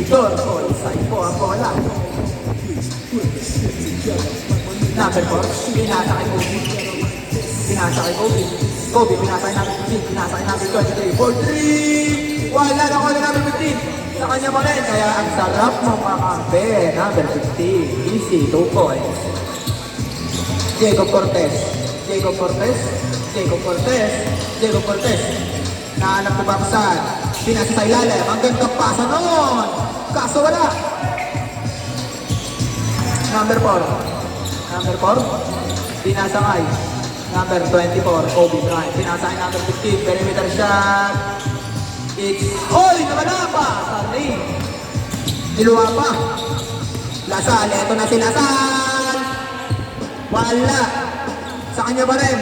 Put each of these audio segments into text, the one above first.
Turtle, side po ang bola. Number 4, pinasa kay Kobe. Pinasa kay Kobe. Kobe, pinasa kay number 15. Pinasa kay number 23. For 3! Wala na ko na number 15. Sa kanya pa rin. Kaya ang sarap mong makampi. Number 15. Easy, 2 points. Jacob Cortez. Jacob Cortez. Jacob Cortez. Jacob Cortez. Nahanap na baksan. Pinasa sa ilalim. Ang gandang pasa noon. Kaso wala. Number 4. Number 4. Pinasa kay number 24. Kobe Bryant. Pinasa kay number 15. Perimeter shot. It's... Hoy! Nawala pa! Sorry. Niluwa pa. Lasal. Ito na si Lasal. Wala. Sa kanya pa rin.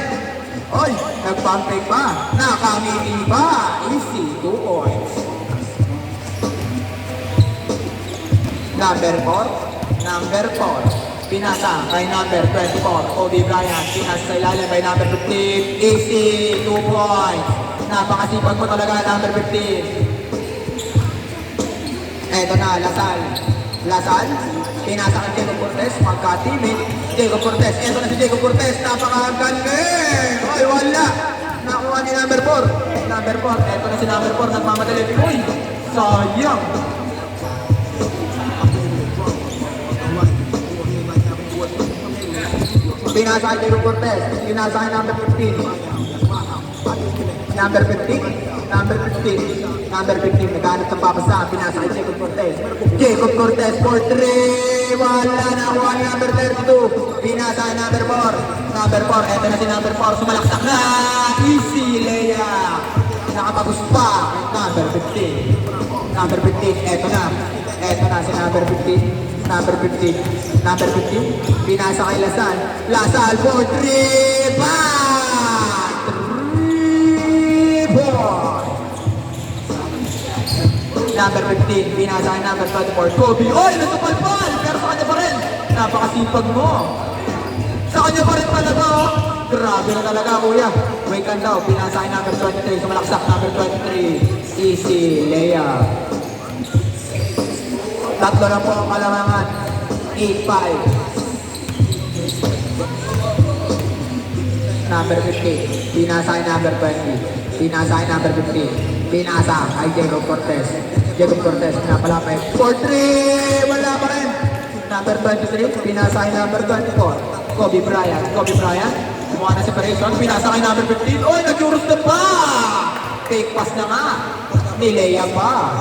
Hoy! Nagpamping pa. Nakamiti pa. Easy. 2 points. Number 4. Number 4. Pinasa kay number 24. Kobe Bryant. Pinasa sa ilalim kay number 15. Easy. 2 points. Napakasipag mo talaga number 15. Eto na, Lasal. Lasal. Pinasa kay Jacob Cortez. Magka-teammate. Jacob Cortez. Eto na si Jacob Cortez. Napakagaling. Ay, wala. Nakuha ni number 4. Number 4. Eto na si number 4. Nagmamadali. Uy! Sayang. Pinasa kay Jacob Cortez. Pinasa kay number 15. Number 15. Number 15. Number 15. Naghanap ng papasa. Pinasa kay Jacob Cortez. Jacob Cortez for 3. Wala na. Wala number 32. Pinasa kay number 4. Number 4. Eto na si number 4. Sumalaksak na. Easy layup. Nakapagos pa. Number 15. Number 15. Eto na. Eto na si number 15. Number 15. Number 15. Pinasa kay Lasal. Lasal for 3. Bang! 3 points. Number 15. Pinasa kay number 24. Kobe. Oy! Natupalpal! Pero sa kanya pa rin. Napakasipag mo. Sa kanya pa rin talaga. Grabe na talaga, kuya. Wait lang daw. Pinasa kay number 23. Sumalaksak number 23. Easy layup. Tatlo na po ang kalamangan. 8-5. Number 15. Pinasa kay number 20. Pinasa kay number 15. Pinasa kay Jacob Cortez. Jacob Cortez pinapalapay. 4-3. Wala pa rin. Number 23. Pinasa kay number 24. Kobe Bryant. Kobe Bryant. Kumuha na separation. Pinasa kay number 15. Oy! Nag-urus na pa! Fake pass na nga. Nileya pa.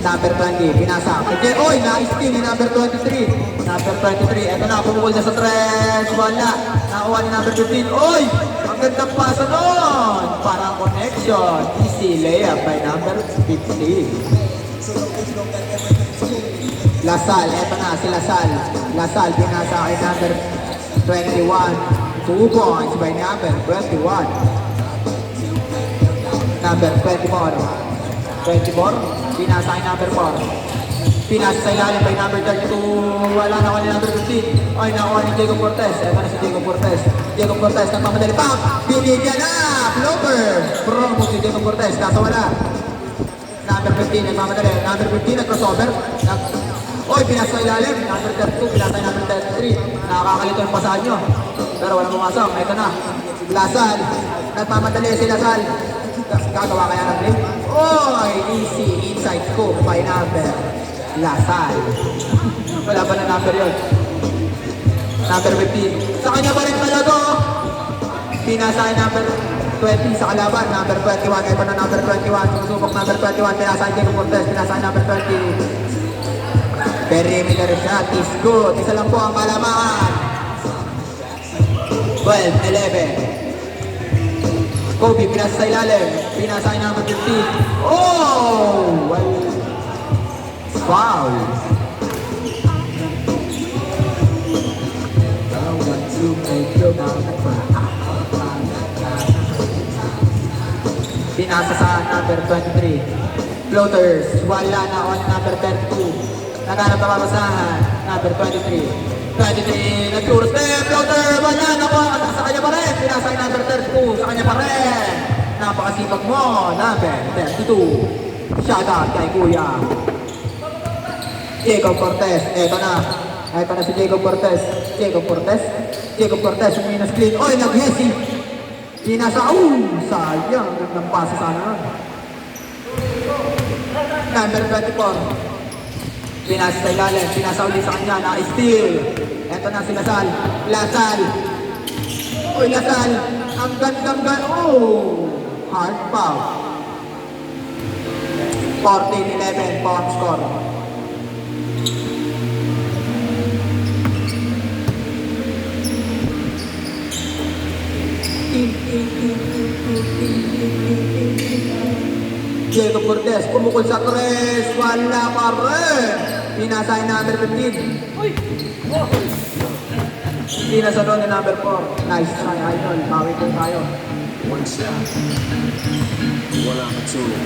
Number 20, pinasa. Okay, oy, na-steal ni number 23. Number 23, eto na, pumukul siya sa tres. Wala. Nakuha ni number 15. Oy! Ang gandang pasa nun! Parang connection. Easy layup by number 15. Lasal, eto na, si Lasal. Lasal, pinasa kay number 21. 2 points by number 21. Number 24. 24. Pinasa kay number 4. Pinasa sa ilalim kay number 32. Wala na kay number 15. Ay, nakuha ni Jacob Cortez. Eto na si Jacob Cortez. Jacob Cortez nagmamadali. Pam! Binigyan na! Floater! Promo si Jacob Cortez. Kaso wala. Number 15 nagmamadali. Number 15 nag-crossover. Oy, pinasa sa ilalim. Number 32. Pinasa kay number 33. Nakakalito yung pasahan nyo. Pero walang pumasok. Eto na. Lasal. Nagmamadali si Lasal. Gagawa kaya ng play? Oy! Easy inside scoop by number Lasal. Wala ba na number yun? Number 15. Sa kanya pa rin talaga. Pinasa kay number 20 sa kalaban. Number 21. Ito na number 21. Susubok number 21. Pinasa kay Jacob Cortez. Pinasa kay number 20. Perimeter shot is good. Isa lang po ang kalaman. 12-11. Kobe, pinasa sa ilalim. Pinasa kay number 15. Oh! Well, foul. Pinasa sa number 23. Floaters, wala na on number 32. Naganap na mabasahan, number 23. 23, nag-tour step, floater, wala na po, sa kanya pa rin. Pinasa yung number 32, sa kanya pa rin. Napakasipag mo, number 32. Shout out kay Kuya Jacob Cortez, eto na. Eto na si Jacob Cortez. Jacob Cortez. Jacob Cortez, yung minus clean. Oy, nag-hesi. Pinasa, sayang. Gandang pasa sana nun. Number 24. Pinasa sa ilalim. Pinasa ulit sa kanya. Na-steal. Eto na si Lasal. Lasal. Oy, Lasal. Ang gandang hard foul. 14-11 point score. Jacob Cortez, pumukol sa tres, wala pa rin. Pinasa yung number 15. Pinasa doon yung number 4. Nice try, idol. Bawi po tayo. One shot. Wala ka tulog.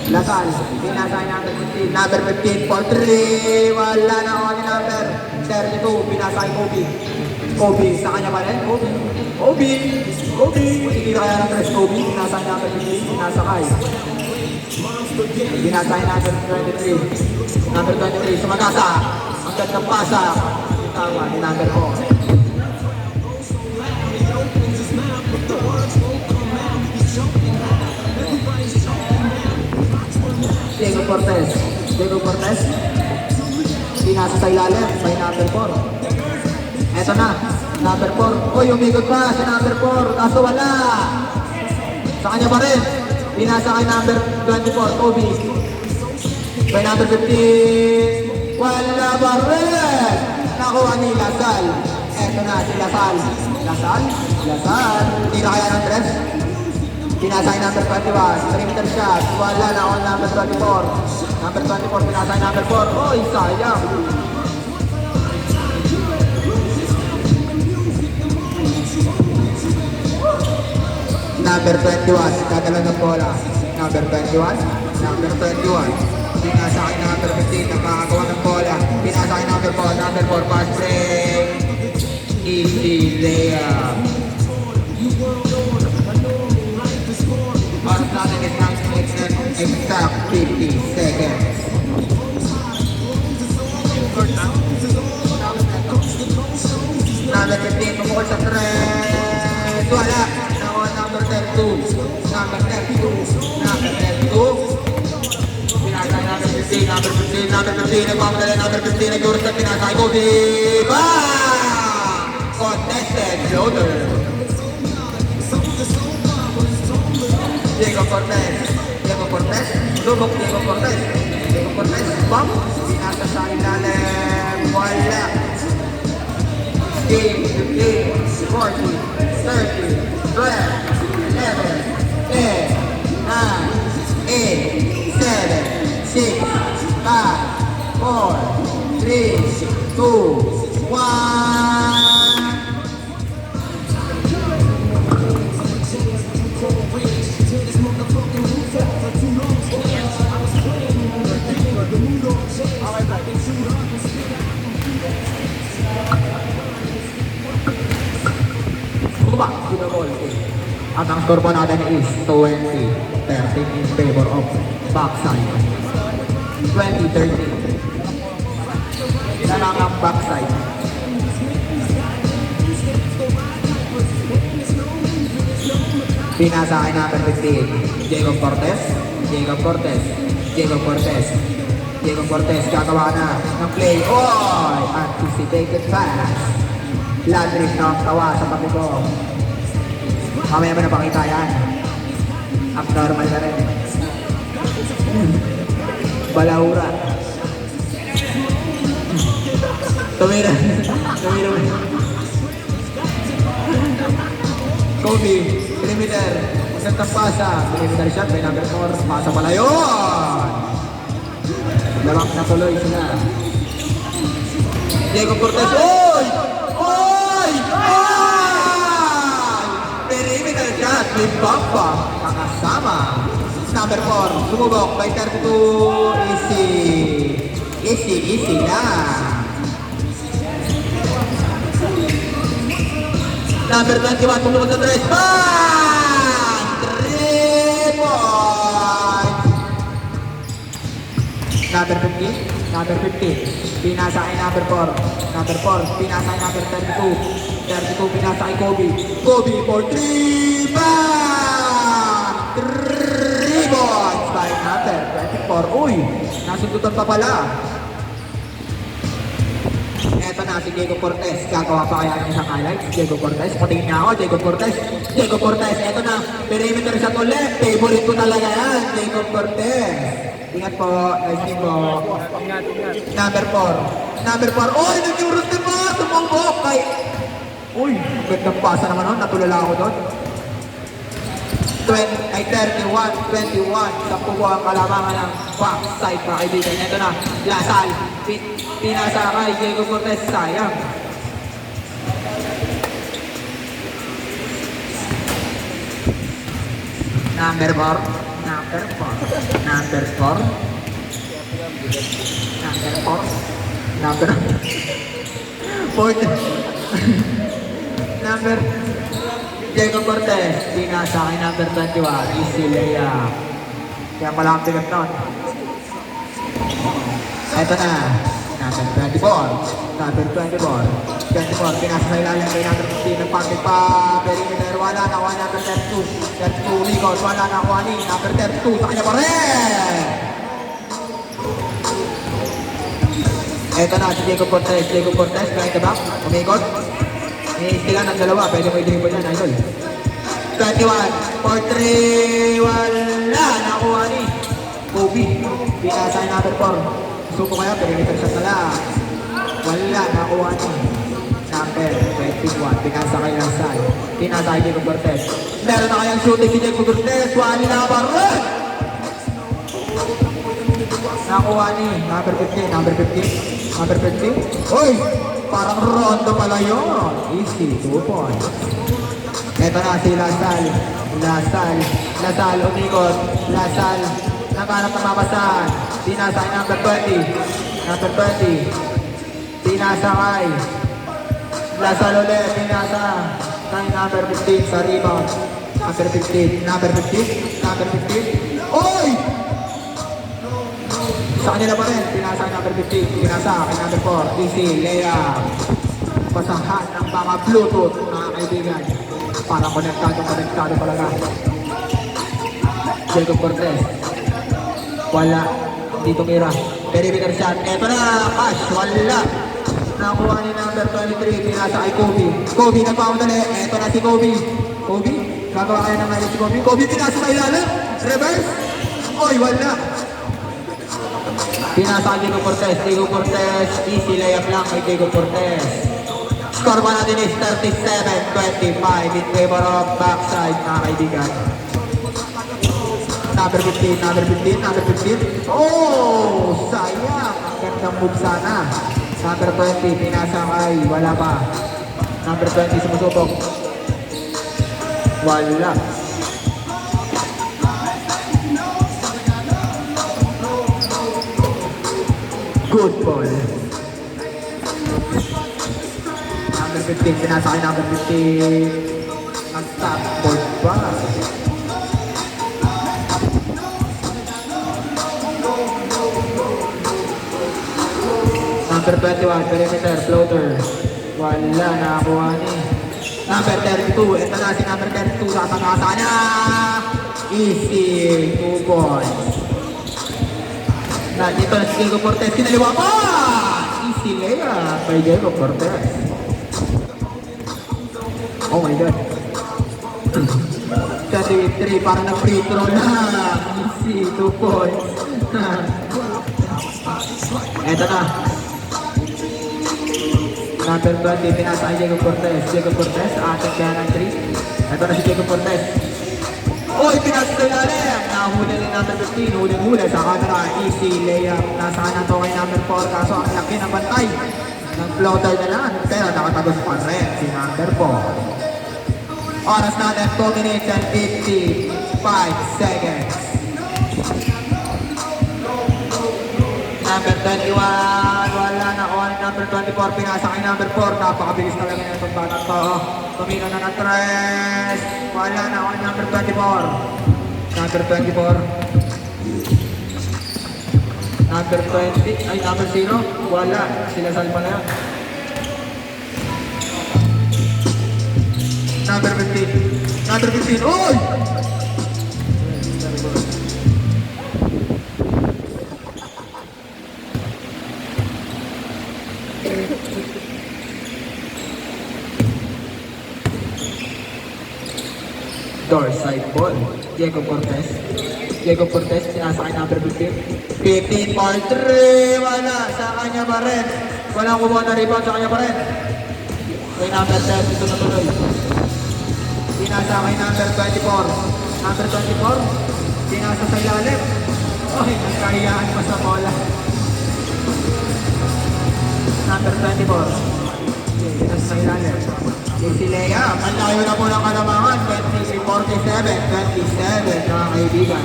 Lasal, pinasa yung number 15. Number 15 for 3. Wala na ako yung number 32. Pinasa yung Kobe. Kobe, sa kanya pa rin? Kobe. Hindi na kaya ng tres Kobe. Pinasa yung number 15. Pinasa kay. Pinasa yung number 23. Number 23, sumagasa. Ang gandang pasa. Tawa ni number 4. Diego Cortez. Pinasa sa ilalim. May number 4. Eto na. Number 4. Uy, umigot pa sa number 4. Kaso wala. Sa kanya pa rin. Pinasa kay number 24. Kobe. May number 15. Wala pa rin. Nakuha ni Lasal. Eto na si Lasal. Hindi na kaya ng dress. Pinasa yung number 21. Perimeter shot. Wala na on number 24. Number 24. Pinasa yung number 4. Oy, sayang. Number 21. Dadala ng bola. Number 21. Pinasa yung number 15. Nakakagawa ng bola. Pinasa yung number 4. Number 4. Pass break. Easy layup. Pass natin is now exact 50 seconds. Number 15, pumukol sa tres. Wala. Nakuha number 32. Number 32. Pinasa number 15. Nagpapadala number 15. Nagduros na pinasa kay Kobe. Contested floater. Diego Cortez, lubok Diego Cortez, bump, pinasa sa ilalim, wala. Game, 15, 40, 30, 12, 11, 10, 9, 8, 7, 6, 5, 4, 3, 2, 1. At ang score po natin is 20-13 in favor of backside. 20-13. Isa lang ang backside. Pinasa kay number 15. Diego Cortez gagawa na ng play. Oy! Anticipated pass. Landry na ang tawa sa pati ko. Mamaya mo na pakita yan. Abnormal na rin. Balaura. Tumira. Kobe, perimeter. Magandang pasa. Perimeter shot, may number 4. Pasa pala yun. Lamang na tuloy sila. Diego Cortez. Oy! Oy! Ay! Perimeter shot with Bamba. Kakasama. Number 4. Sumubok by 32. Easy na. Number 21. Sumubok sa 3. Bang! 3 points. Number 15. Number 15. Pinasa kay number 4. Number 4. Pinasa kay number 32. 32 pinasa kay Kobe. Kobe for 3. Bang! 3 points by number 24. Uy! Nasundutan pa pala. Eto na si Diego Cortez. Gagawa pa kaya ng isang highlight. Diego Cortez. Patingin niya ako. Diego Cortez. Diego Cortez. Eto na. Perimeter shot ulit. Favorite ko talaga yan. Diego Cortez. Ingat po. Nice team po. Number 4. Number 4. Uy! Nag-euros din po! Tumumbok kay... Uy! Gandang pasa naman nun. Natulala ako doon. 31-21. Sampu po ang kalamangan ng backside mga kaibigan. Ito na. Lasal. Pinasa kay Diego Cortez. Sayang. Number 4. Number 4. Number 4. Number 4. Number 4. Number Diego Cortez. Pinasa kay number 21. Easy layup. Kaya pala ang bigat nun. Ito na. Number 24. Number 24. 24. Pinasa sa ilalim kay number 15. Nagpapit pa. Perimeter. Wala na. Wala number 32. 32. Ligos. Wala na. Wani. Number 32. Sa kanya pa rin. Ito na si Diego Cortez. Diego Cortez. Behind the back. Umikot. Iistilan ng dalawa. Pwede mo i-dribble yan, idol. 21. For 3. Wala. Nakuha ni Kobe. Pinasa yung number 4. Suko kaya. Perimeter shot na lang. Wala. Nakuha ni number 21. Pinasa kay Lasal. Pinasa kay Diego Cortez. Meron na kayang shooting si Diego Cortez. Wala ba rin? Nakuha ni number 15. Number 15. Number 15. Uy! Parang rondo pala yun. Easy. 2 points. Ito na si Lasal. Lasal umikot. Lasal. Naghanap ng mabasahan. Pinasa kay number 20. Number 20. Pinasa kay Lasal ulit. Pinasa kay number 15 sa rebound. Number 15. Number 15. Number 15. Uy! Sa kanila pa rin, pinasa kay number 15, pinasa kay number 4, easy, layup. Pasahan ng mga Bluetooth, mga kaibigan. Parang konektado talaga. Diego Cortez. Wala, hindi tumira. Perimeter shot, eto na, cash, wala. Nakuha ni number 23, pinasa kay Kobe. Kobe, nagpamadali, eto na si Kobe. Kobe, gagawa kaya ng si Kobe. Kobe, pinasa sa ilalim, reverse. Oy, wala. Pinasa Diego Cortez. Diego Cortez. Easy layup lang kay Diego Cortez. Score pa natin is 37-25 in favor of backside mga kaibigan. Number 15. Number 15. Number 15. Oh! Sayang. Ang gandang move sana. Number 20. Pinasa kay. Wala pa. Number 20. Sumusubok. Wala. Good ball. Number 15, pinasa kay number 15. Nag-top board pa. Number 21, perimeter, floater. Wala, nakakuha ni. Number 32, ito na si number 32. Sasangasa niya. Easy, 2 points. Dito na si Diego Cortez, kinaliwa pa! Easy layup by Diego Cortez. Oh my God. 33, parang na-free throw na. Easy, 2 points. Eto na. Number 20, pinasa kay Diego Cortez. Diego Cortez, ating kaya ng 3. Eto na si Diego Cortez. Uy, pinasa sa ilalim. Nahuli ni number 15, huling-huli sa camera, easy layup. Nasa kanan to kay number 4, kaso ang laki ng bantay. Ng floater na lang, pero nakatagos pa rin si number 4. Oras natin, 2 minutes and 55 seconds. Number 21, wala na kuha ni number 24, pinasa kay number 4, napakabilis talaga na itong batang to. Tumino na ng 3, wala na kuha ni number 24. Number 24. Number 20, ay number 0, wala, sila salpa na yan. Number 15, number 15, oy! Door side ball. Diego Cortez. Diego Cortez, pinasa kay number 15. 15 for 3. Wala. Sa kanya pa rin. Walang kumuha na rebound sa kanya pa rin. Kay number 10. Ito na tuloy. Pinasa kay number 24. Number 24. Pinasa sa ilalim. Ay, nagkahiyaan pa sa bola. Number 24. Pinasa sa ilalim. Si Lea, ang layo na po ng kalamangan, 47, 27, mga kaibigan.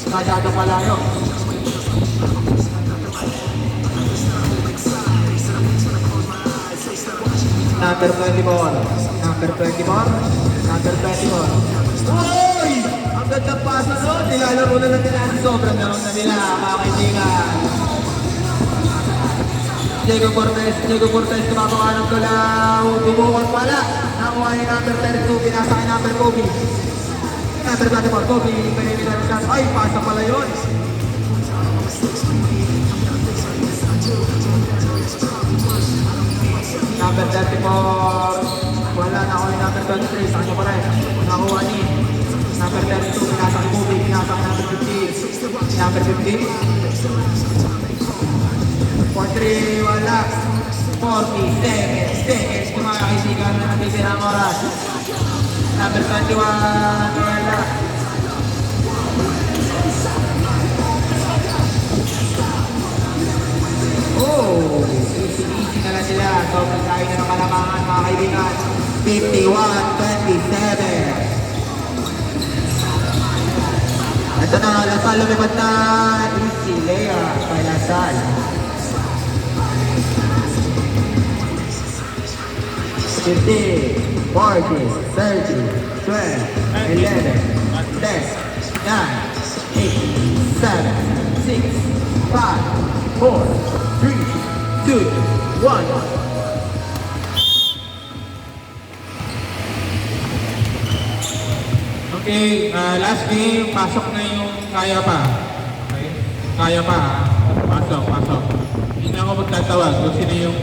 Masyado palayo. Number 24, number 24, number 24. Uy! Ang gandang pasa doon, nilalaro na lang nila. Sobrang laro na nila, mga kaibigan. Diego Cortez tumatawa ng galaw, bubukol pala. Nakuha ni number 32, pinasa kay number Kobe. Number 24, Kobe, pinilitan shot. Ay, pasa pala yun. Number 34, wala na ako ni number 23, sa kanya pa rin. Nakuha ni number 32, pinasa kay Kobe, pinasa kay number 15. Number 15. 4-3, wala. 40 seconds, kung mga kaibigan na natitira ang oras. Number 21, wala. Oh, easy na lang sila. Sobrang tayo na ng kalamangan, mga kaibigan. 51-27. Ito na, Lasal lumipad na. Easy layup kay Lasal. 15, 40, 30, 12, 11, 10, 9, 8, 7, 6, 5, 4, 3, 2, 1. Okay, last game, pasok na yung kaya pa. Okay? Kaya pa, ha? Pasok. Hindi na ako magtatawag kung sino yung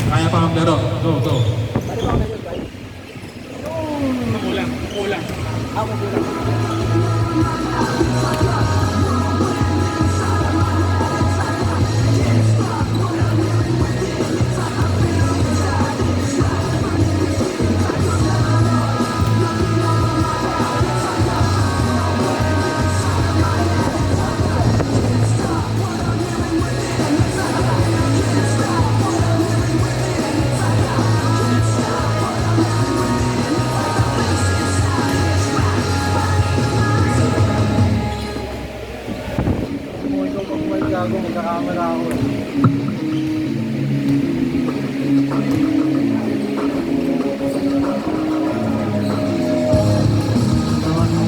kaya pa maglaro. Go. Kulang.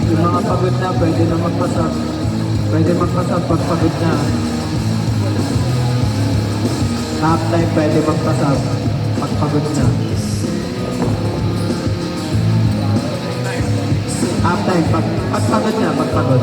Yung mga pagod na, pwede na magpasap. Pwede magpasap pag pagod na. Half time, pwede magpasap pag pagod na. Half time, pag pagod na, pag pagod.